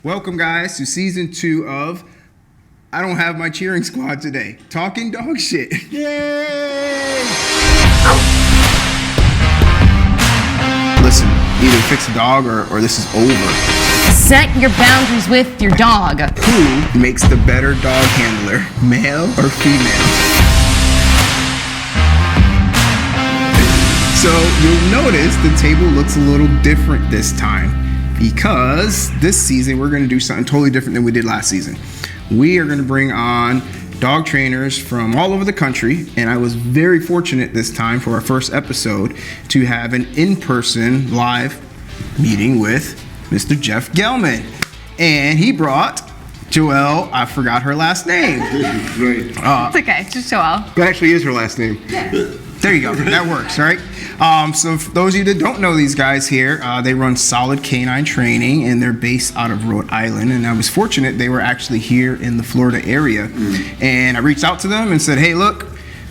Welcome, guys, to season 2 of I Don't Have My Cheering Squad Today. Talking dog shit. Yay! Listen, either fix a dog or this is over. Set your boundaries with your dog. Who makes the better dog handler, male or female? So you'll notice the table looks a little different this time, because this season we're going to do something totally different than we did last season. We are going to bring on dog trainers from all over the country, and I was very fortunate this time for our first episode to have an in-person live meeting with Mr. Jeff Gellman. And he brought Joelle, I forgot her last name. Right. It's okay, just Joelle. That actually is her last name. Yeah. There you go. That works, right? So for those of you that don't know these guys here, they run Solid Canine Training, and they're based out of Rhode Island. And I was fortunate they were actually here in the Florida area. And I reached out to them and said, hey, look,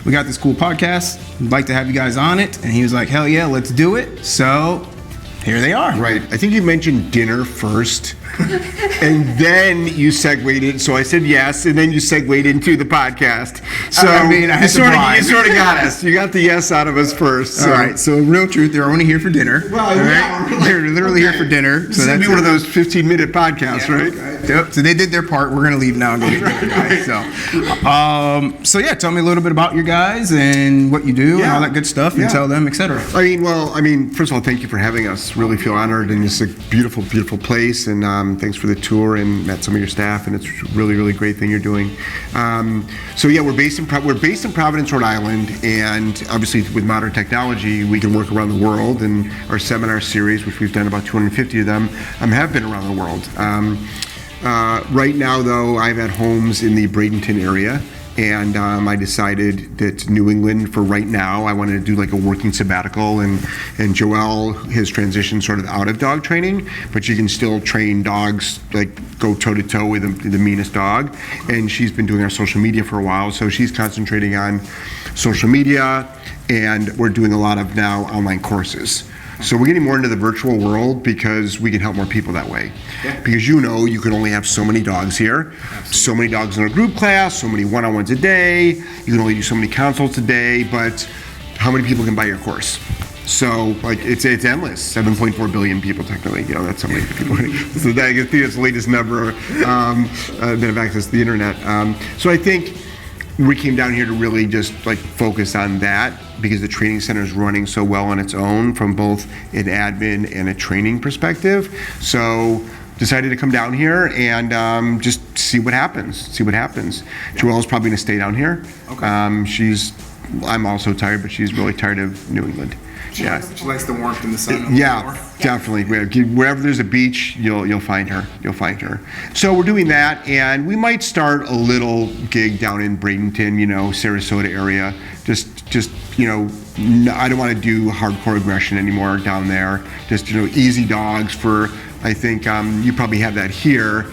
we got this cool podcast. We'd like to have you guys on it. And he was like, hell yeah, let's do it. So here they are. Right. I think you mentioned dinner first. And then you segued it, so I said yes, and then you segued into the podcast. So I mean, I had you sort of got us. You got the yes out of us first. So. All right. So real truth, they're only here for dinner. Well, all yeah, right? They're literally here for dinner. This is gonna be one of those 15-minute podcasts, right? Okay. Yep. So they did their part. We're gonna leave now and go get dinner, guys. So yeah, tell me a little bit about your guys and what you do and all that good stuff, and tell them, etc. First of all, thank you for having us. Really feel honored, and it's a beautiful, beautiful place, and thanks for the tour and met some of your staff, and it's really, really great thing you're doing. We're based in Providence, Rhode Island, and obviously with modern technology, we can work around the world. And our seminar series, which we've done about 250 of them, have been around the world. Right now, though, I've had homes in the Bradenton area. And I decided that New England, for right now, I wanted to do like a working sabbatical. And Joelle has transitioned sort of out of dog training, but she can still train dogs, like go toe to toe with the meanest dog. And she's been doing our social media for a while, so she's concentrating on social media, and we're doing a lot of now online courses. So we're getting more into the virtual world because we can help more people that way. Yeah. Because you can only have so many dogs here. Absolutely. So many dogs in a group class, so many one-on-ones a day. You can only do so many consults a day, but how many people can buy your course? So it's endless. 7.4 billion people technically. That's how many people. So I think it's the latest number that have access to the internet. So I think we came down here to really just focus on that, because the training center is running so well on its own from both an admin and a training perspective. So decided to come down here and just see what happens. Joelle's probably going to stay down here. Okay. I'm also tired, but she's really tired of New England. She likes the warmth and the sun. Definitely. Wherever there's a beach, you'll find her. So we're doing that, and we might start a little gig down in Bradenton, Sarasota area. Just I don't want to do hardcore aggression anymore down there. Just easy dogs for. I think you probably have that here,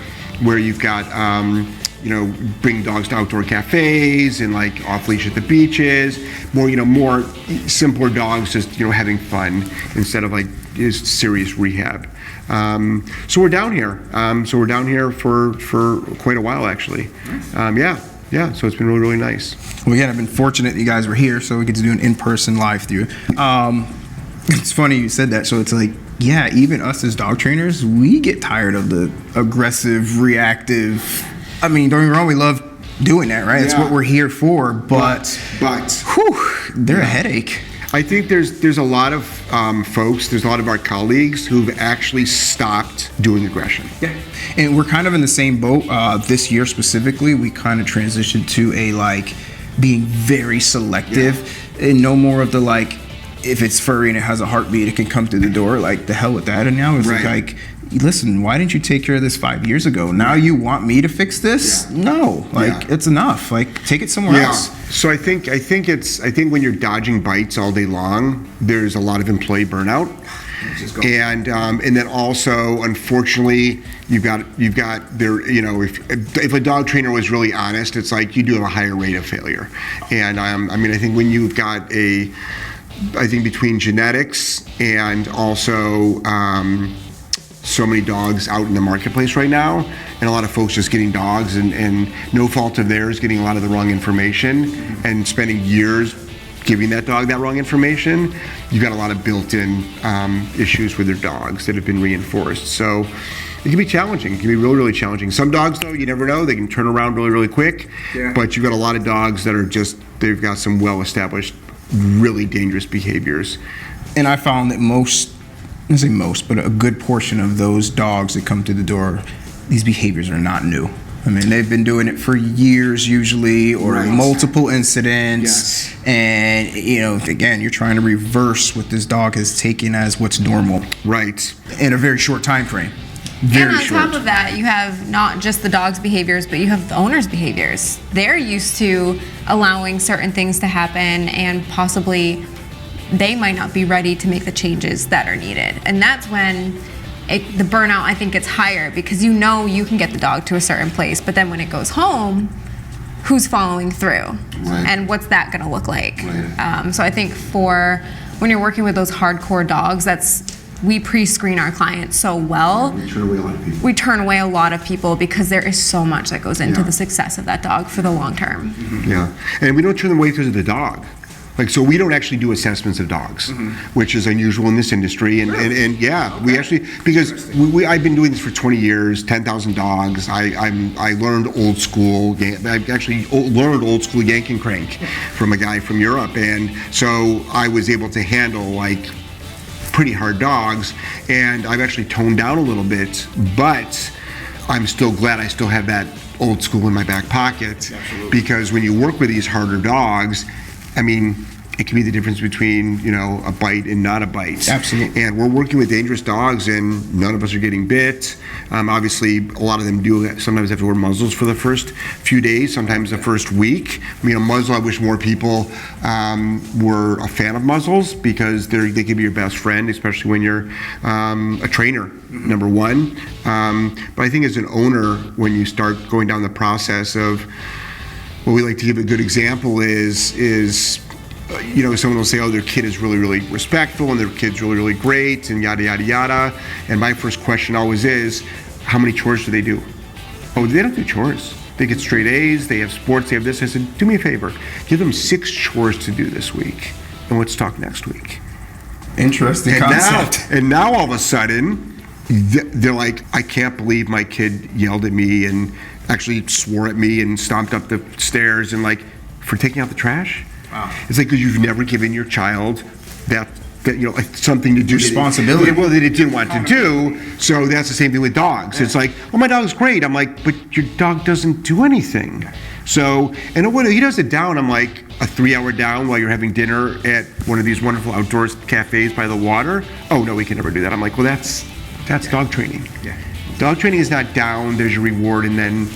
where you've got. Bring dogs to outdoor cafes and off leash at the beaches. More simpler dogs, just having fun instead of serious rehab. So we're down here. For quite a while actually. So it's been really, really nice. Well, again, I've been fortunate that you guys were here, so we get to do an in-person live through. It's funny you said that. So it's even us as dog trainers, we get tired of the aggressive, reactive. I mean, don't get me wrong, we love doing that, right? That's what we're here for, but they're a headache. I think there's a lot of folks, there's a lot of our colleagues who've actually stopped doing aggression. Yeah, and we're kind of in the same boat. This year specifically, we kind of transitioned to being very selective and no more of the if it's furry and it has a heartbeat, it can come through the door. The hell with that. And now it's listen, why didn't you take care of this 5 years ago? Now you want me to fix this? Yeah. No, it's enough. Take it somewhere else. So I think when you're dodging bites all day long, there's a lot of employee burnout. And then also, unfortunately, you've got there. If a dog trainer was really honest, it's you do have a higher rate of failure. And I think when you've got between genetics and also so many dogs out in the marketplace right now, and a lot of folks just getting dogs and no fault of theirs, getting a lot of the wrong information and spending years giving that dog that wrong information. You've got a lot of built-in issues with their dogs that have been reinforced. So it can be challenging. It can be really, really challenging. Some dogs, though, you never know. They can turn around really, really quick. Yeah. But you've got a lot of dogs that are they've got some well-established, really dangerous behaviors. And I found that I don't say most, but a good portion of those dogs that come through the door, these behaviors are not new. I mean, they've been doing it for years usually, or multiple incidents. Yes. And, again, you're trying to reverse what this dog has taken as what's normal. Right. In a very short time frame. And on top of that, you have not just the dog's behaviors, but you have the owner's behaviors. They're used to allowing certain things to happen, and possibly they might not be ready to make the changes that are needed. And that's when the burnout, I think, gets higher, because you can get the dog to a certain place, but then when it goes home, who's following through? Right. And what's that going to look like? Right. So I think when you're working with those hardcore dogs, we pre-screen our clients so well. We turn away a lot of people. We turn away a lot of people because there is so much that goes into the success of that dog for the long term. Mm-hmm. Yeah, and we don't turn them away because of the dog. So we don't actually do assessments of dogs, which is unusual in this industry. And we actually, because I've been doing this for 20 years, 10,000 dogs. I learned old school. I actually learned old school yank and crank from a guy from Europe, and so I was able to handle pretty hard dogs. And I've actually toned down a little bit, but I'm still glad I still have that old school in my back pocket. Absolutely. Because when you work with these harder dogs, I mean, it can be the difference between, a bite and not a bite. Absolutely. And we're working with dangerous dogs, and none of us are getting bit. Obviously, a lot of them do sometimes have to wear muzzles for the first few days, sometimes the first week. I mean, a muzzle, I wish more people were a fan of muzzles, because they can be your best friend, especially when you're a trainer, number one. But I think as an owner, when you start going down the process of, what we like to give a good example is someone will say, oh, their kid is really, really respectful, and their kid's really, really great, and yada, yada, yada. And my first question always is, how many chores do they do? Oh, they don't do chores. They get straight A's, they have sports, they have this. I said, do me a favor, give them 6 chores to do this week, and let's talk next week. Interesting concept. Now all of a sudden, they're like, I can't believe my kid yelled at me and actually swore at me and stomped up the stairs and for taking out the trash. Wow. It's because you've never given your child that something to do. Responsibility. That it didn't want to do. So that's the same thing with dogs. Yeah. It's well, my dog's great. I'm but your dog doesn't do anything. So, and when he does it down, I'm a 3-hour down while you're having dinner at one of these wonderful outdoor cafes by the water. Oh no, we can never do that. I'm well, that's dog training. Yeah. Dog training is not down, there's your reward, and then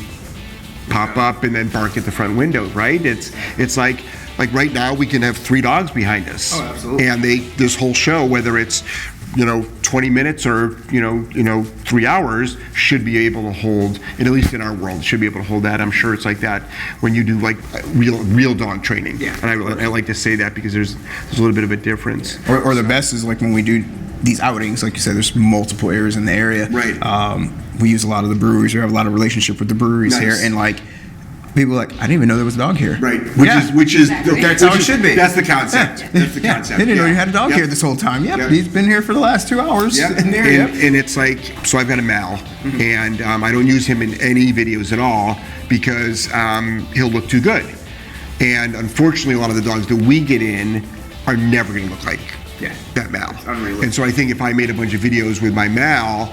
pop up and then bark at the front window, right? It's like right now we can have 3 dogs behind us. Oh, absolutely. And this whole show, whether it's 20 minutes or 3 hours, should be able to hold, and at least in our world, should be able to hold that. I'm sure it's like that when you do real dog training. Yeah. And I like to say that because there's a little bit of a difference. Or the best is when we do these outings, like you said, there's multiple areas in the area. Right. We use a lot of the breweries. We have a lot of relationship with the breweries here, and people are I didn't even know there was a dog here. Right. Which is that's how it should be. That's the concept. Yeah. That's the concept. They didn't know you had a dog here this whole time. Yep. He's been here for the last 2 hours. Yep. And it's so I've got a Mal, and I don't use him in any videos at all because he'll look too good. And unfortunately, a lot of the dogs that we get in are never going to look like that Mal. And so I think if I made a bunch of videos with my Mal,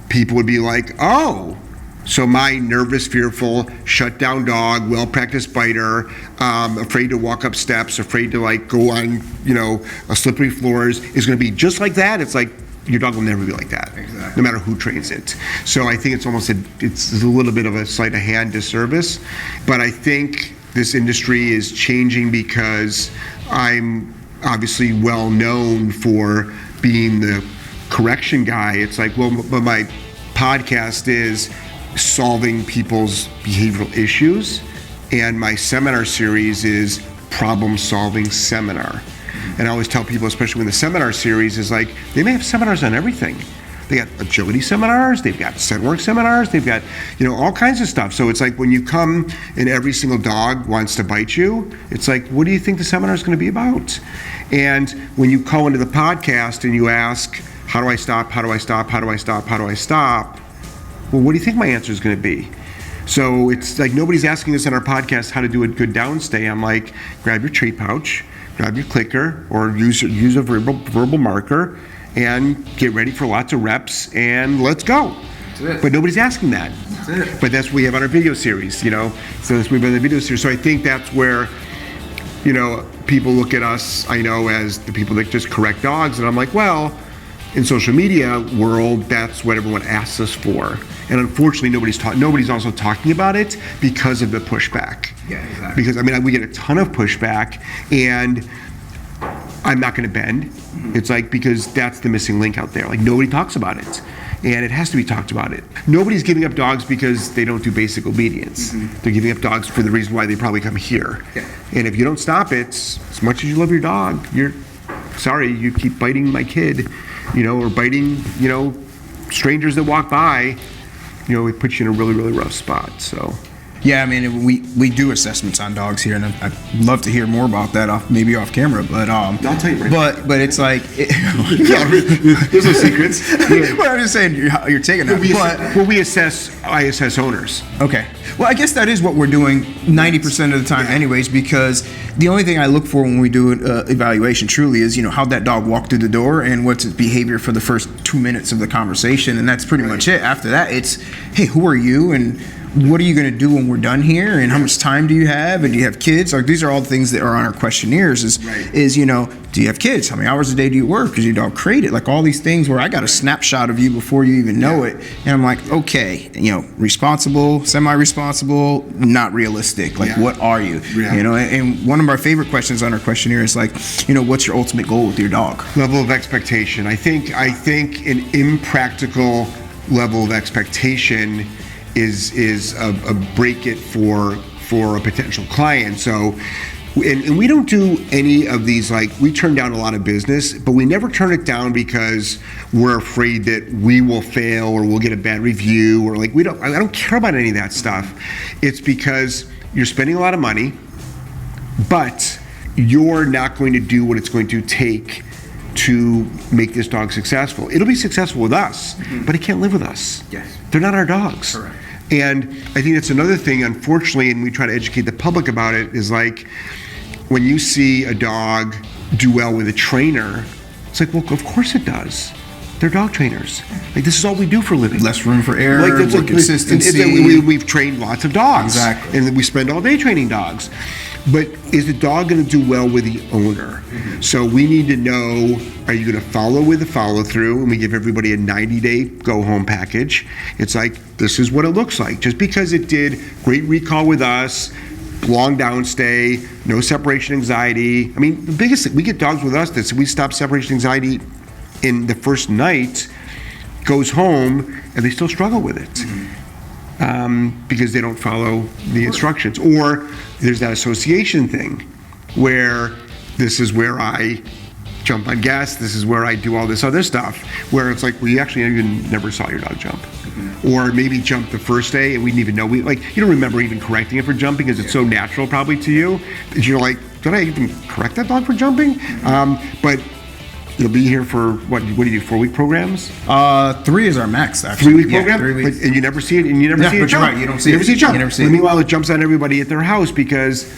people would be like, oh, so my nervous, fearful, shut down dog, well-practiced biter, afraid to walk up steps, afraid to go on, slippery floors, is going to be just like that. It's your dog will never be like that, no matter who trains it. So I think it's almost it's a little bit of a sleight of hand disservice, but I think this industry is changing because I'm obviously well known for being the correction guy. It's but my podcast is solving people's behavioral issues, and my seminar series is problem solving seminar. And I always tell people, especially when the seminar series is they may have seminars on everything, They got agility seminars, they've got scent work seminars, they've got, all kinds of stuff. So it's like when you come and every single dog wants to bite you, it's like, what do you think the seminar is going to be about? And when you call into the podcast and you ask, how do I stop, how do I stop, how do I stop, how do I stop? Well, what do you think my answer is going to be? So it's like nobody's asking us on our podcast how to do a good downstay. I'm like, grab your treat pouch, grab your clicker, or use a verbal marker, and get ready for lots of reps, and let's go. But nobody's asking that. But that's what we have on our video series, So that's what we have on the video series. So I think that's where, people look at us, I know, as the people that just correct dogs, and I'm like, well, in social media world, that's what everyone asks us for. And unfortunately, nobody's also talking about it because of the pushback. Yeah, exactly. Because, we get a ton of pushback, and I'm not going to bend. It's like, because that's the missing link out there. Like, nobody talks about it. And it has to be talked about it. Nobody's giving up dogs because they don't do basic obedience. They're giving up dogs for the reason why they probably come here. Yeah. And if you don't stop it, as much as you love your dog, you keep biting my kid, or biting, strangers that walk by, it puts you in a really, really rough spot. So. Yeah, we do assessments on dogs here, and I'd love to hear more about that maybe off camera. But I'll tell you right now. But it's like there's no secrets. Well, I'm just saying you're taking that. I assess owners. Okay. Well, I guess that is what we're doing 90% of the time, anyways, because the only thing I look for when we do an evaluation truly is how that dog walked through the door and what's its behavior for the first 2 minutes of the conversation, and that's pretty much it. After that, it's, hey, who are you, and what are you going to do when we're done here, and how much time do you have, and do you have kids? Like, these are all the things that are on our questionnaires is do you have kids? How many hours a day do you work? Is your dog crated? Like, all these things where I got a snapshot of you before you even know it, and I'm like, okay, responsible, semi-responsible, not realistic. Like, what are you? And one of our favorite questions on our questionnaire is like, what's your ultimate goal with your dog? Level of expectation. I think an impractical level of expectation is a break it for a potential client. So, and we don't do any of these, like, we turn down a lot of business, but we never turn it down because we're afraid that we will fail or we'll get a bad review, or like, I don't care about any of that stuff. It's because you're spending a lot of money, but you're not going to do what it's going to take to make this dog successful. It'll be successful with us, but it can't live with us. Yes. They're not our dogs. Correct. And I think that's another thing, unfortunately, and we try to educate the public about it, is like, when you see a dog do well with a trainer, it's like, well, of course it does. They're dog trainers. Like, this is all we do for a living. Less room for error, more consistency. We've trained lots of dogs. Exactly. And we spend all day training dogs. But is the dog going to do well with the owner? So we need to know, are you going to follow with the follow through? And we give everybody a 90-day go home package. It's like, this is what it looks like. Just because it did great recall with us, long downstay, no separation anxiety. The biggest thing, we get dogs with us that we stop separation anxiety in the first night, goes home, and they still struggle with it. Because they don't follow the instructions. Or there's that association thing where this is where I jump on guests, this is where I do all this other stuff, where it's like, we actually even never saw your dog jump. Or maybe jump the first day and we didn't even know, you don't remember even correcting it for jumping because it's so natural probably to you. And you're like, did I even correct that dog for jumping? But you'll be here for, what do you do, 4-week programs? 3 is our max, actually. 3-week program? 3 weeks. And you never see it, see it but jump. You're right, you don't see it. You never see it jump. You never see it. And meanwhile, it jumps on everybody at their house because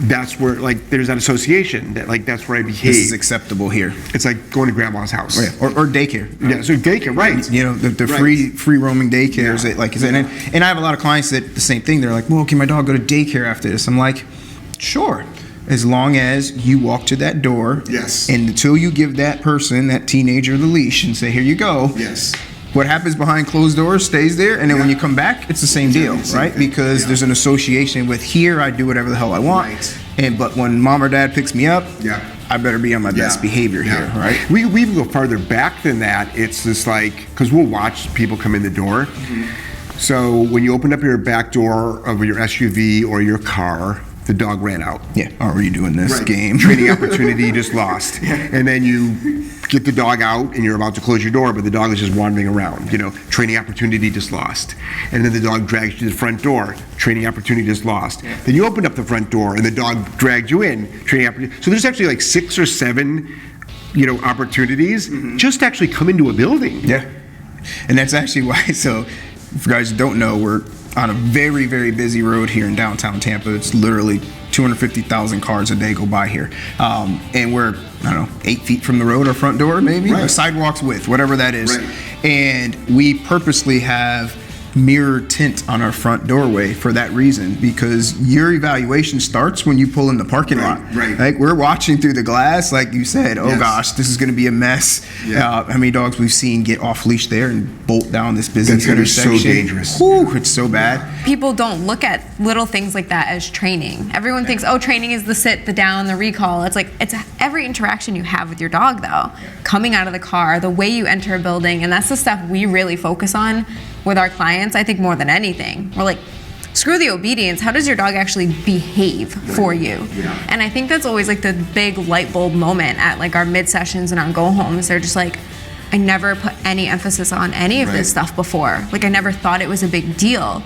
that's where, there's that association that, that's where I behave. This is acceptable here. It's like going to grandma's house. Oh, yeah. Or daycare. Yeah, so daycare, right. The right. free roaming daycares, and I have a lot of clients that the same thing. They're like, well, can my dog go to daycare after this? I'm like, sure. As long as you walk to that door, yes, and until you give that person, that teenager, the leash and say, here you go. Yes. What happens behind closed doors stays there, and then when you come back, it's the same deal, right? Because there's an association with, here I do whatever the hell I want, but when mom or dad picks me up, I better be on my best behavior here, right? We even go farther back than that. It's just because we'll watch people come in the door. So when you open up your back door of your SUV or your car, the dog ran out. Yeah, are you doing this game? Training opportunity you just lost. And then you get the dog out and you're about to close your door, but the dog is just wandering around, training opportunity just lost. And then the dog drags you to the front door, training opportunity just lost. Then you opened up the front door and the dog dragged you in, training opportunity. So there's actually like 6 or 7, opportunities just to actually come into a building. Yeah. And that's actually why, so if you guys don't know, we're on a very, very busy road here in downtown Tampa. It's literally 250,000 cars a day go by here. And we're, 8 feet from the road, our front door maybe, right. or sidewalks width, whatever that is. Right. And we purposely have mirror tint on our front doorway for that reason, because your evaluation starts when you pull in the parking lot. Right. Like, we're watching through the glass, like you said, oh gosh, this is going to be a mess. Yeah. How many dogs we've seen get off leash there and bolt down this business That's intersection. so dangerous. Whew, it's so bad. People don't look at little things like that as training. Everyone thinks, oh, training is the sit, the down, the recall. It's like, it's every interaction you have with your dog, though. Coming out of the car, the way you enter a building, and that's the stuff we really focus on with our clients, I think, more than anything. We're like, screw the obedience. How does your dog actually behave for you? Yeah. And I think that's always like the big light bulb moment at like our mid sessions and our go homes. They're just like, I never put any emphasis on any of this stuff before. Like, I never thought it was a big deal.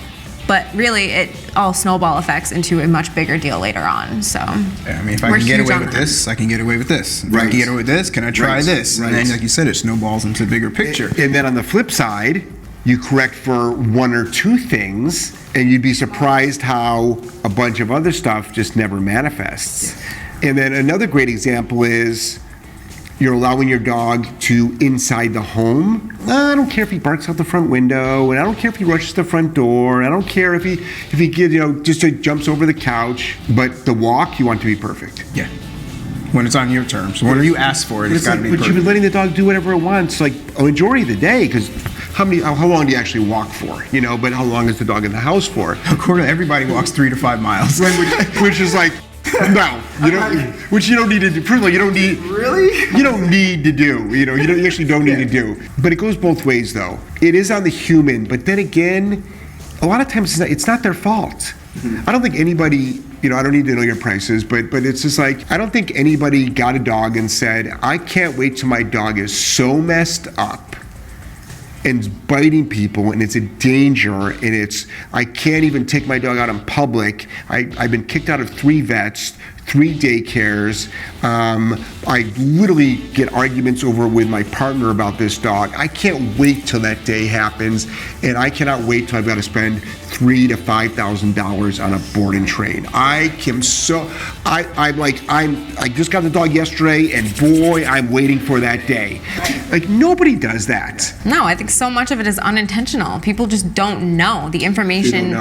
But really, it all snowball effects into a much bigger deal later on. So, Yeah, I mean, if I can get away with this, I can get away with this. If I can get away with this, can I try this? And then, like you said, it snowballs into the bigger picture. And then on the flip side, you correct for 1 or 2 things, and you'd be surprised how a bunch of other stuff just never manifests. And then another great example is you're allowing your dog to inside the home. I don't care if he barks out the front window, and I don't care if he rushes the front door. I don't care if he gives, just jumps over the couch. But the walk, you want to be perfect. Yeah. When it's on your terms. When you ask for it, it's got to be But perfect. you've been letting the dog do whatever it wants, like a majority of the day, because how long do you actually walk for? But how long is the dog in the house for? According to everybody, walks 3 to 5 miles. Which is like, no, which you don't need to do. First of all, you don't need. Really? You don't need to do. You actually don't need to do. But it goes both ways, though. It is on the human, but then again, a lot of times it's not their fault. I don't think anybody. I don't need to know your prices, but it's just like, I don't think anybody got a dog and said, I can't wait till my dog is so messed up and biting people, and it's a danger, and I can't even take my dog out in public. I've been kicked out of 3 vets, 3 daycares. I literally get arguments over with my partner about this dog. I can't wait till that day happens, and I cannot wait till I've got to spend $3,000 to $5,000 on a board and train. I just got the dog yesterday, and boy, I'm waiting for that day. Like, nobody does that. no, I think so much of it is unintentional. People just don't know. The information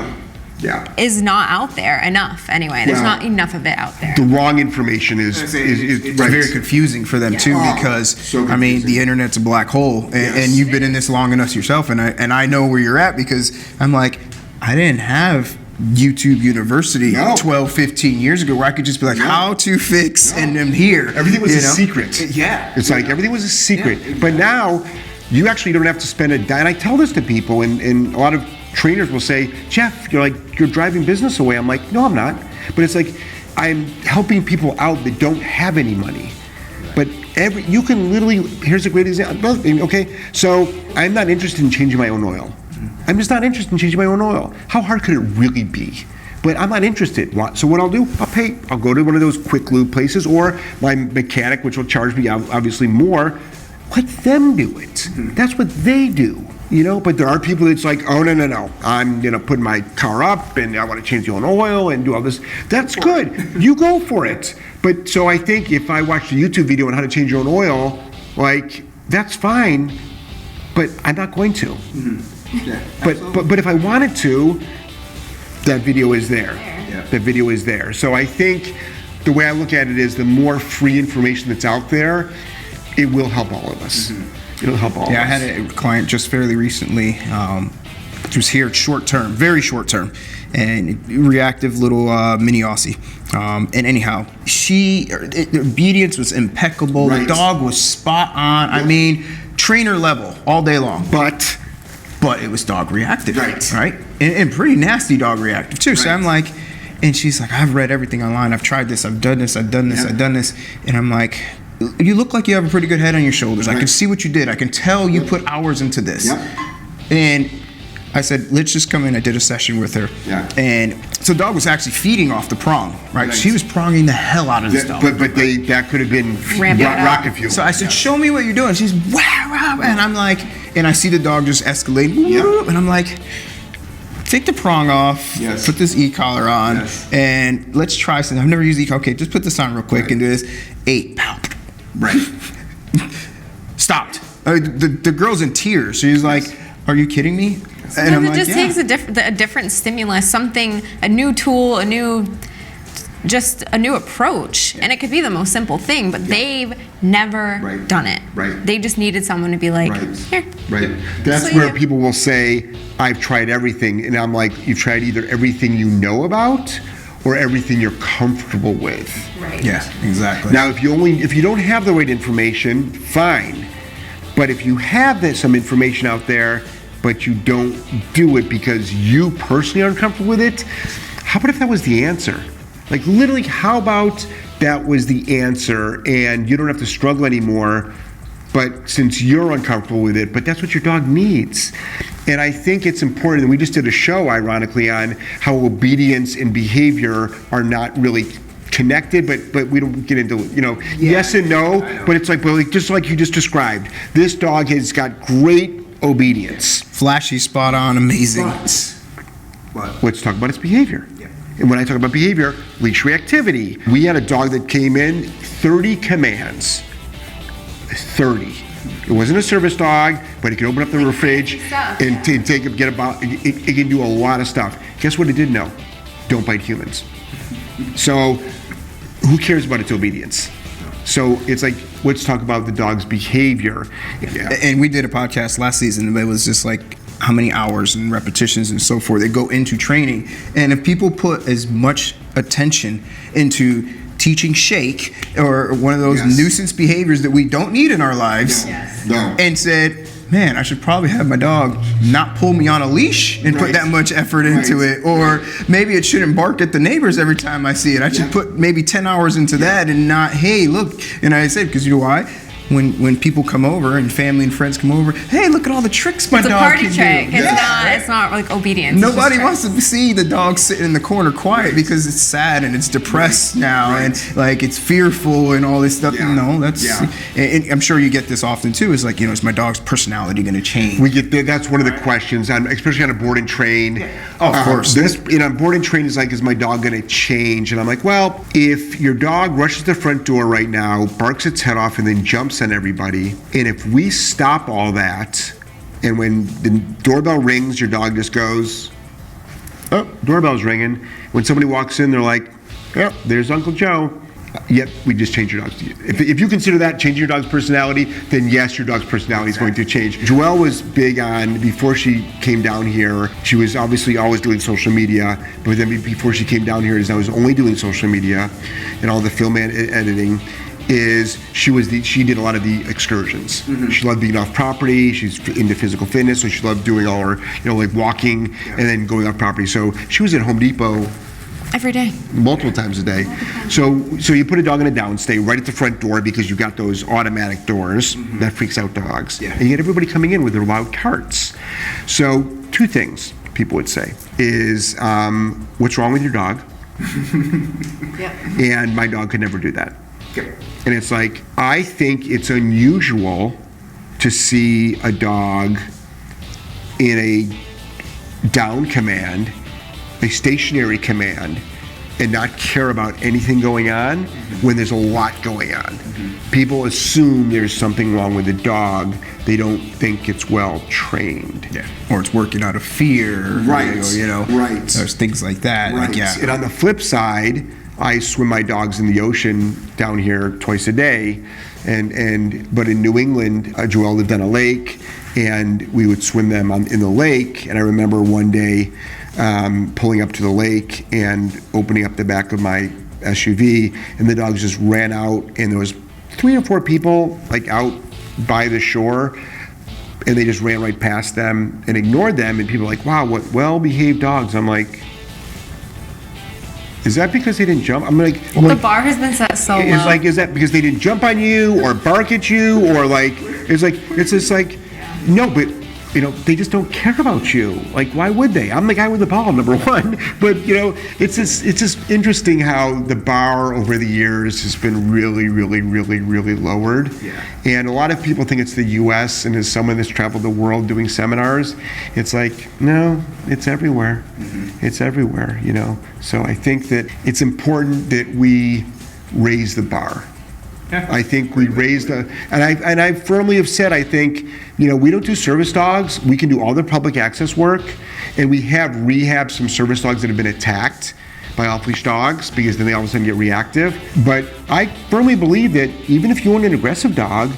Yeah. is not out there enough anyway. There's Well, not enough of it out there. The wrong information is It's right. very confusing for them too, because so I mean, confusing. the internet's a black hole, and you've been in this long enough yourself, and I know where you're at, because I'm like, I didn't have YouTube University 12, 15 years ago where I could just be like, how to fix, and I'm here. Everything was a secret. Yeah. It's like everything was a secret. But now you actually don't have to spend a dime. And I tell this to people, and a lot of trainers will say, Jeff, you're driving business away. I'm like, no, I'm not. But it's like, I'm helping people out that don't have any money. But you can literally, here's a great example. Okay, so I'm not interested in changing my own oil. I'm just not interested in changing my own oil. How hard could it really be? But I'm not interested. So what I'll do, I'll go to one of those quick lube places, or my mechanic, which will charge me obviously more. Let them do it. That's what they do. But there are people that's like, oh, no. I'm put my car up, and I want to change the oil and do all this. That's good. You go for it. But so I think if I watched a YouTube video on how to change your own oil, that's fine, but I'm not going to. Yeah, but if I wanted to, that video is there. That video is there. So I think the way I look at it is, the more free information that's out there, it will help all of us. It'll help all of us. Yeah, I had a client just fairly recently, who was here short term, very short term, and reactive little mini Aussie. And anyhow, the obedience was impeccable. Right. The dog was spot on. I mean, trainer level all day long. But it was dog reactive. Right? And pretty nasty dog reactive too. So I'm like, and she's like, I've read everything online. I've tried this. I've done this. And I'm like, you look like you have a pretty good head on your shoulders. I Right. can see what you did. I can tell you put hours into this. Yep. And I said, let's just come in. I did a session with her. Yeah. And so dog was actually feeding off the prong, right? Nice. She was pronging the hell out of this dog. But that could have been Ramp it up. rocket fuel. So I said, show me what you're doing. She's, wow, wow. And I'm like, and I see the dog just escalate. Yep. And I'm like, take the prong off, Yes. put this e-collar on, Yes. and let's try something. I've never used e-collar. Okay, just put this on real quick Right. and do this. 8, pow. Right. Stopped. The girl's in tears. She's like, are you kidding me? Sometimes it just takes a different stimulus, something, a new tool, a new approach. And it could be the most simple thing, but they've never Right. done it. Right. They just needed someone to be like, Right. here. Right. That's So where you- people will say, I've tried everything. And I'm like, you've tried either everything you know about or everything you're comfortable with. Right. Yeah, exactly. Now, if you don't have the right information, fine. But if you have some information out there, but you don't do it because you personally are uncomfortable with it, how about if that was the answer? Like literally, how about that was the answer and you don't have to struggle anymore, but since you're uncomfortable with it, but that's what your dog needs. And I think it's important, and we just did a show, ironically, on how obedience and behavior are not really connected, but we don't get into, yes and no, but it's like, just like you just described, this dog has got great obedience. Flashy, spot on, amazing. Let's talk about its behavior. And when I talk about behavior, leash reactivity. We had a dog that came in, 30 commands. 30. It wasn't a service dog, but it could open up the fridge stuff, and get about. It can do a lot of stuff. Guess what it did know? Don't bite humans. So, who cares about its obedience? So it's like, let's talk about the dog's behavior. Yeah. And we did a podcast last season, and it was just like how many hours and repetitions and so forth that go into training. And if people put as much attention into teaching shake or one of those Yes. nuisance behaviors that we don't need in our lives, Yes. No. and said, man, I should probably have my dog not pull me on a leash and put Right. that much effort into Right. it. Or maybe it shouldn't bark at the neighbors every time I see it. I should put maybe 10 hours into that and not, hey, look. And I said, because you know why? When people come over and family and friends come over, hey, look at all the tricks my It's a dog party can trick. do. It's not like obedience. It's just Nobody tricks. wants to see the dog sitting in the corner quiet because it's sad and it's depressed now and like it's fearful and all this stuff. Yeah. No, that's Yeah. and I'm sure you get this often too. Is like, is my dog's personality going to change? We get that's one of the questions, especially on a board and train. Oh, of course. This, board and train is like, is my dog going to change? And I'm like, well, if your dog rushes the front door right now, barks its head off, and then jumps on everybody, and if we stop all that, and when the doorbell rings, your dog just goes, oh, doorbell's ringing. When somebody walks in, they're like, yep, there's Uncle Joe. Yep, we just changed your dog's. If you consider that changing your dog's personality, then yes, your dog's personality is going to change. Joelle was big on, before she came down here, she was obviously always doing social media, but then before she came down here, I was only doing social media and all the film editing. She did a lot of the excursions. Mm-hmm. She loved being off property. She's into physical fitness, so she loved doing all her, like walking and then going off property. So she was at Home Depot Every day. multiple times a day. So you put a dog in a downstay right at the front door because you got those automatic doors. That freaks out dogs. Yeah. And you get everybody coming in with their loud carts. So 2 things people would say is, what's wrong with your dog? And my dog could never do that. And it's like, I think it's unusual to see a dog in a down command, a stationary command, and not care about anything going on when there's a lot going on. People assume there's something wrong with the dog. They don't think it's well trained. Yeah. Or it's working out of fear. Right. Or, Right. There's things like that. Right. Like, yeah. And on the flip side, I swim my dogs in the ocean down here twice a day, but in New England, Joelle lived on a lake, and we would swim them in the lake. And I remember one day pulling up to the lake and opening up the back of my SUV, and the dogs just ran out, and there was 3 or 4 people like out by the shore, and they just ran right past them and ignored them. And people were like, "Wow, what well-behaved dogs!" I'm like, is that because they didn't jump? The bar has been set so low. Is that because they didn't jump on you or bark at you or it's just like, no, but they just don't care about you. Like, why would they? I'm the guy with the ball, number one. But it's just interesting how the bar over the years has been really, really, really, really lowered. Yeah. And a lot of people think it's the U.S. and as someone that's traveled the world doing seminars, it's like, no, it's everywhere. Mm-hmm. It's everywhere. So I think that it's important that we raise the bar. I think we raised and I firmly have said, I think, we don't do service dogs. We can do all the public access work, and we have rehabbed some service dogs that have been attacked by off-leash dogs because then they all of a sudden get reactive. But I firmly believe that even if you own an aggressive dog,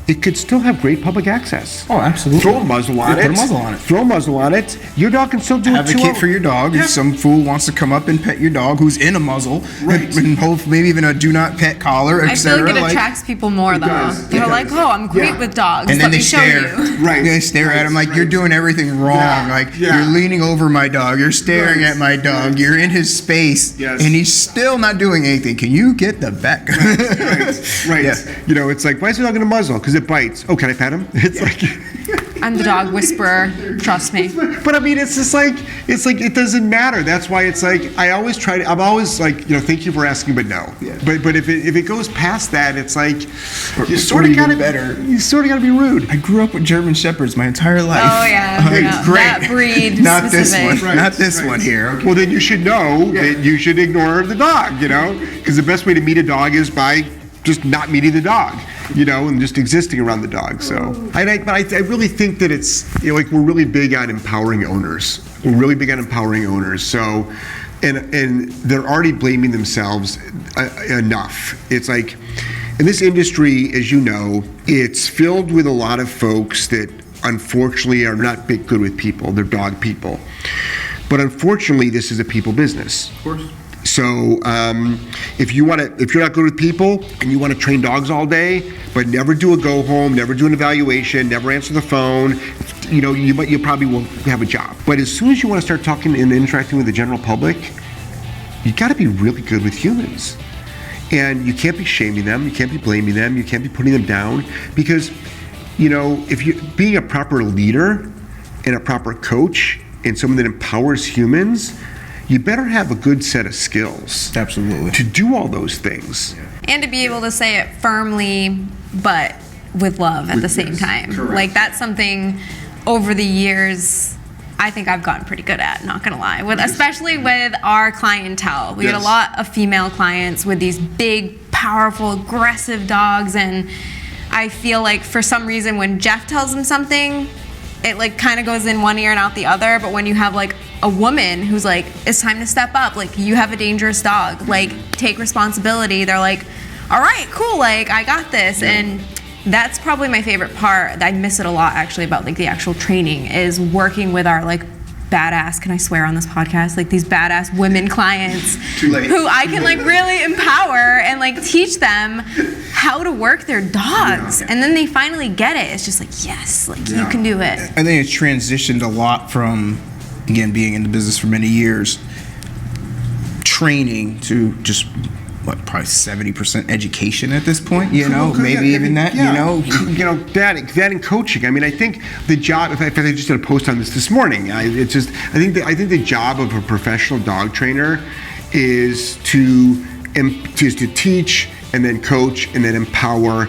it could still have great public access. Oh, absolutely. Throw a muzzle on it. Put a muzzle on it. Throw a muzzle on it. Your dog can still do it too. Advocate for your dog. Yeah. If some fool wants to come up and pet your dog who's in a muzzle, right, and maybe even a do not pet collar, I etc. feel like it attracts people more though. does. They're like, oh, I'm great with dogs. And then Let they me show stare. you. Right. They stare at him like you're doing everything wrong. Yeah. You're leaning over my dog. You're staring at my dog. You're in his space, Yes. and he's still not doing anything. Can you get the back? Right. Yeah. It's like, why is the dog in a muzzle? Because it bites. Oh, can I pet him? It's like. I'm the dog whisperer. Trust me. But I mean, it's just like, it doesn't matter. That's why it's like, I'm always like, thank you for asking, but no. Yeah. But if it goes past that, it's like, you sort or of gotta even better. You sort of gotta be rude. I grew up with German Shepherds my entire life. Oh, yeah. Yeah. Great. That breed Not specific. this one. Not this one here. Okay. Well, then you should know that you should ignore the dog, because the best way to meet a dog is by just not meeting the dog, and just existing around the dog. So, but I really think that it's, like, we're really big on empowering owners. We're really big on empowering owners. So, and they're already blaming themselves enough. It's like, in this industry, as you know, it's filled with a lot of folks that unfortunately are not good with people. They're dog people. But unfortunately, this is a people business. Of course. So if you're not good with people and you want to train dogs all day, but never do a go home, never do an evaluation, never answer the phone, you probably won't have a job. But as soon as you want to start talking and interacting with the general public, you got to be really good with humans. And you can't be shaming them, you can't be blaming them, you can't be putting them down, because if you being a proper leader and a proper coach and someone that empowers humans, you better have a good set of skills. Absolutely. To do all those things. And to be able to say it firmly, but with love at the same time. Correct. Like, that's something over the years I think I've gotten pretty good at, not gonna lie. Especially with our clientele. We get a lot of female clients with these big, powerful, aggressive dogs, and I feel like for some reason when Jeff tells them something, it like kind of goes in one ear and out the other. But when you have like a woman who's like, it's time to step up, like, you have a dangerous dog, like, take responsibility, they're like, all right, cool, like, I got this. And that's probably my favorite part. I miss it a lot actually about like the actual training, is working with our like badass, can I swear on this podcast, like these badass women clients Too late. who I can like really empower and like teach them how to work their dogs. And then they finally get it. It's just like, yes, like you can do it. I think it's transitioned a lot from, again, being in the business for many years, training to just probably 70% education at this point, maybe even that, that and coaching. I mean, I think the job, in fact, I just did a post on this morning. I think the job of a professional dog trainer is to teach and then coach and then empower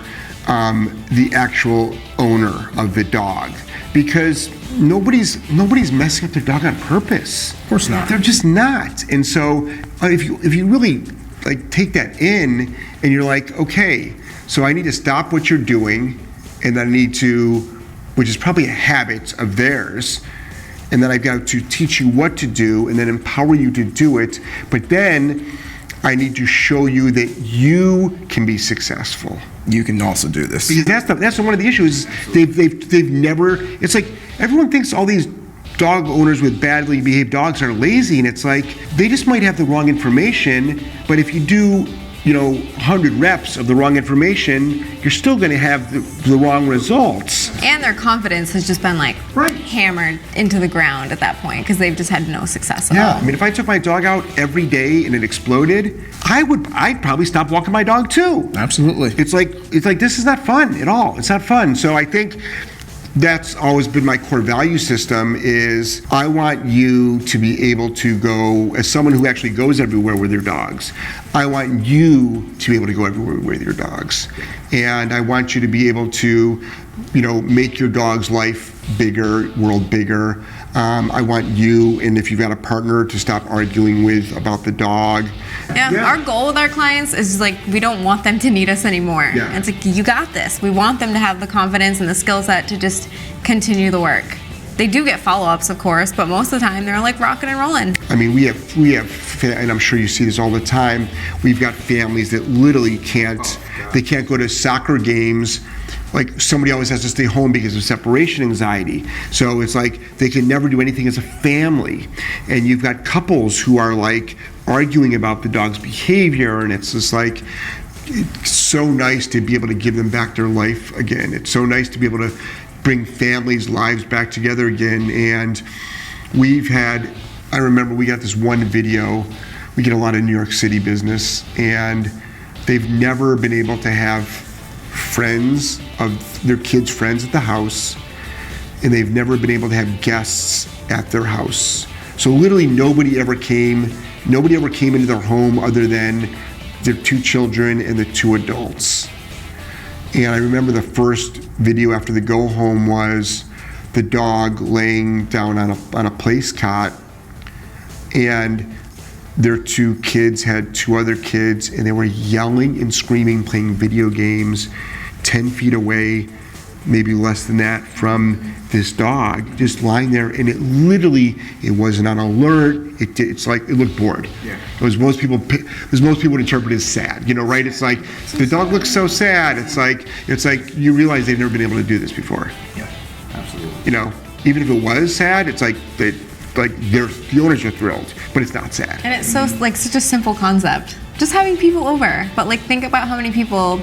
the actual owner of the dog, because nobody's messing up their dog on purpose. Of course not. They're just not. And so if you really like take that in and you're like, okay, so I need to stop what you're doing, and then I need to, which is probably a habit of theirs, and then I've got to teach you what to do and then empower you to do it, but then I need to show you that you can be successful. You can also do this. Because that's one of the issues. They've never, it's like everyone thinks all these dog owners with badly behaved dogs are lazy, and it's like they just might have the wrong information, but if you do 100 reps of the wrong information, you're still going to have the wrong results. And their confidence has just been like Right. hammered into the ground at that point because they've just had no success at all. I mean, if I took my dog out every day and it exploded, I'd probably stop walking my dog too. Absolutely. It's like this is not fun at all. It's not fun. So I think that's always been my core value system is I want you to be able to go, as someone who actually goes everywhere with their dogs, I want you to be able to go everywhere with your dogs. And I want you to be able to, make your dog's life bigger, world bigger. I want you, and if you've got a partner, to stop arguing about the dog. Yeah, our goal with our clients is like we don't want them to need us anymore. Yeah. It's like you got this. We want them to have the confidence and the skill set to just continue the work. They do get follow-ups, of course, but most of the time they're like rocking and rolling. I mean, we have, and I'm sure you see this all the time. We've got families that literally can't go to soccer games. Like somebody always has to stay home because of separation anxiety. So it's like they can never do anything as a family. And you've got couples who are like arguing about the dog's behavior, and it's just like, it's so nice to be able to give them back their life again. It's so nice to be able to bring families' lives back together again. And I remember we got this one video, we get a lot of New York City business, and they've never been able to have friends of their kids' friends at the house, and they've never been able to have guests at their house. So literally nobody ever came into their home other than their 2 children and the 2 adults. And I remember the first video after the go home was the dog laying down on a place cot, and their 2 kids had 2 other kids, and they were yelling and screaming, playing video games 10 feet away, maybe less than that, from this dog just lying there. And it wasn't on alert. It's like it looked bored. Yeah. It was most people would interpret it as sad, right? It's like the dog looks so sad. It's like you realize they've never been able to do this before. Yeah, absolutely. Even if it was sad, it's like the owners are thrilled, but it's not sad. And it's so like such a simple concept. Just having people over. But like think about how many people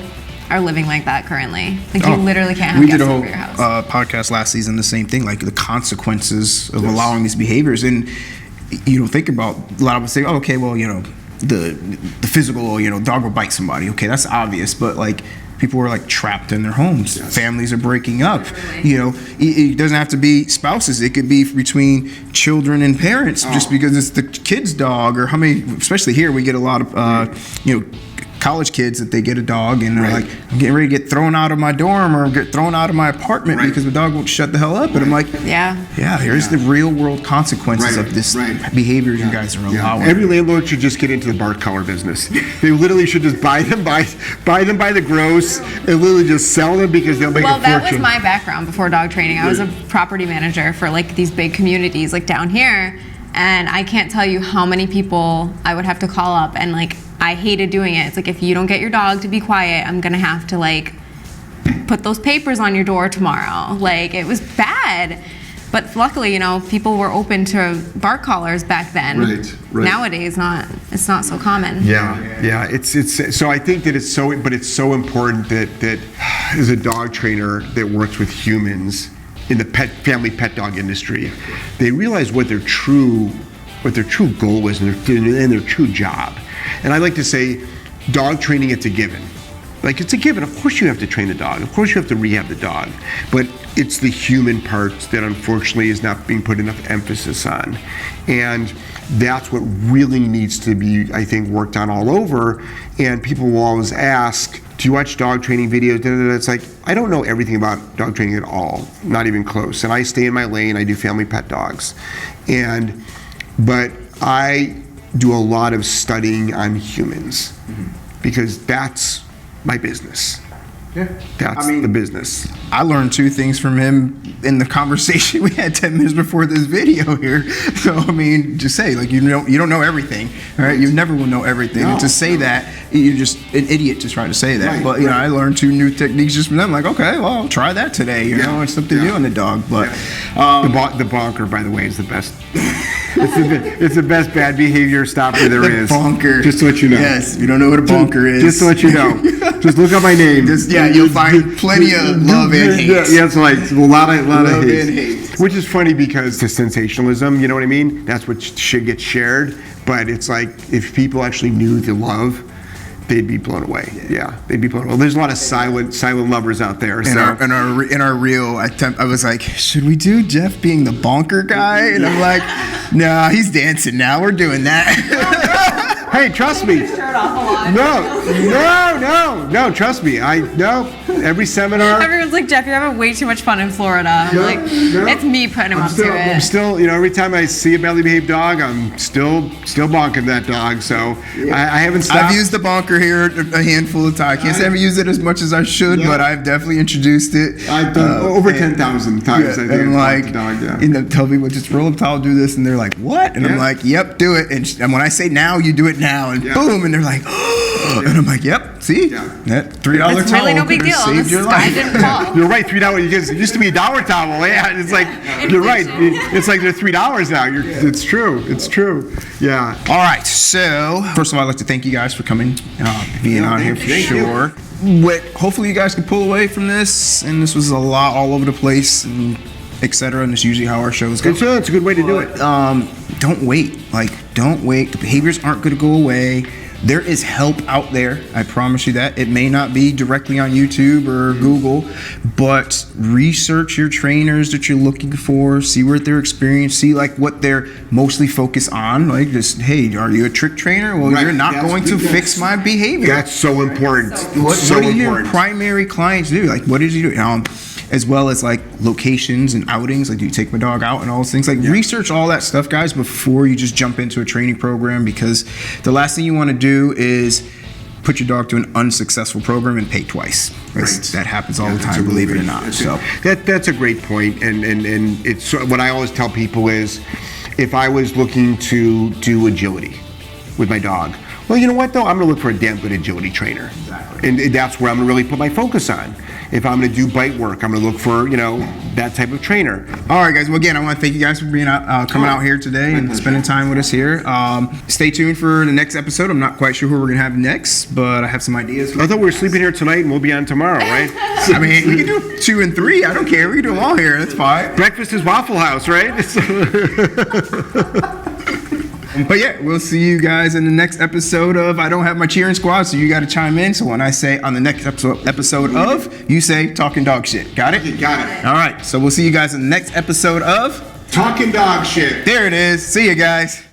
are living like that currently. Like you literally can't have guests over your house. We did a whole podcast last season, the same thing, like the consequences of allowing these behaviors. And you don't think about, a lot of us say, oh, okay, well, the physical, dog will bite somebody. Okay, that's obvious. But like people are like trapped in their homes. Yes. Families are breaking up. It doesn't have to be spouses. It could be between children and parents, just because it's the kid's dog. Or how many, especially here, we get a lot of, college kids that they get a dog and they're like, I'm getting ready to get thrown out of my dorm or get thrown out of my apartment because the dog won't shut the hell up. And I'm like, here's the real world consequences of this behavior you guys are allowing. Every landlord should just get into the bark collar business. They literally should just buy them by the gross and literally just sell them because they'll make a fortune. Well, that was my background before dog training. I was a property manager for like these big communities like down here, and I can't tell you how many people I would have to call up, and like I hated doing it. It's like, if you don't get your dog to be quiet, I'm gonna have to like put those papers on your door tomorrow. Like it was bad. But luckily, people were open to bark collars back then. Right. Nowadays, it's not so common. Yeah. It's so I think that it's so important that as a dog trainer that works with humans in the family pet dog industry, they realize what their true goal is and their true job. And I like to say, dog training, it's a given. Like, it's a given. Of course you have to train the dog. Of course you have to rehab the dog. But it's the human part that unfortunately is not being put enough emphasis on. And that's what really needs to be, I think, worked on all over. And people will always ask, do you watch dog training videos? It's like, I don't know everything about dog training at all. Not even close. And I stay in my lane. I do family pet dogs. But I do a lot of studying on humans because that's my business. That's the business. I learned 2 things from him in the conversation we had 10 minutes before this video here. So I mean, just say like you don't know everything, right? You never will know everything. No. And to say that, you're just an idiot to try to say that. Right, but I learned 2 new techniques just from them. Like, okay, well, I'll try that today. It's something new on the dog. But the bonker, by the way, is the best. It's the best bad behavior stopper there is. Bonker. Just to let you know. Yes, if you don't know what a bonker is. Just to let you know. Just look up my name. You'll find plenty of love and hate. Yeah, it's like a lot of Love hate. and hate. Which is funny because the sensationalism, you know what I mean? That's what should get shared. But it's like if people actually knew the love, they'd be blown away. Yeah, they'd be blown away. There's a lot of silent lovers out there. In our reel, I was like, should we do Jeff being the bonker guy? And I'm like, nah, he's dancing now. We're doing that. Hey, trust me. No, trust me. Every seminar. Everyone's like, Jeff, you're having way too much fun in Florida. I'm like, it's me putting him up to it. I'm still, every time I see a badly behaved dog, I'm still bonking that dog. So I haven't stopped. I've used the bonker here a handful of times. I can't say I haven't used it as much as I should, but I've definitely introduced it. I've done over 10,000 times. Yeah, I think and I've bonked the dog, and tell people just roll up towel, do this, and they're like, what? And I'm like, yep, do it. And when I say now, you do it now, and boom, and they're like, oh, and I'm like, yep, see, that $3 It's towel really no big deal. saved your The sky life. didn't fall. You're right, $3. It used to be a $1 towel. Yeah, it's like you're right. It's like they're $3 now. It's true. It's true. Yeah. All right. So first of all, I'd like to thank you guys for coming, being on here for sure. What hopefully you guys can pull away from this, and this was a lot all over the place, and etc. And it's usually how our shows go. It's a good way to do it. Don't wait. Don't wait. The behaviors aren't going to go away. There is help out there. I promise you that. It may not be directly on YouTube or Google, but research your trainers that you're looking for. See what their experience. See what they're mostly focused on. Like just, hey, are you a trick trainer? Well, you're not going to fix my behavior. That's so important. What do your primary clients do? What did you do? As well as locations and outings, do you take my dog out and all those things? Research all that stuff, guys, before you just jump into a training program, because the last thing you want to do is put your dog to an unsuccessful program and pay twice. Right. That happens all the time, believe it or not. So that's a great point, and it's what I always tell people is, if I was looking to do agility with my dog, well, you know what though, I'm going to look for a damn good agility trainer, and that's where I'm going to really put my focus on. If I'm going to do bite work, I'm going to look for, that type of trainer. All right, guys. Well, again, I want to thank you guys for being coming out here today and spending time with us here. Stay tuned for the next episode. I'm not quite sure who we're going to have next, but I have some ideas. I thought we were sleeping here tonight and we'll be on tomorrow, right? I mean, we can do 2 and 3. I don't care. We can do them all here. That's fine. Breakfast is Waffle House, right? But yeah, we'll see you guys in the next episode of I Don't Have My Cheering Squad, so you got to chime in. So when I say on the next episode of, you say Talking Dog Shit. Got it? You got it. All right. So we'll see you guys in the next episode of Talking Dog Shit. There it is. See you guys.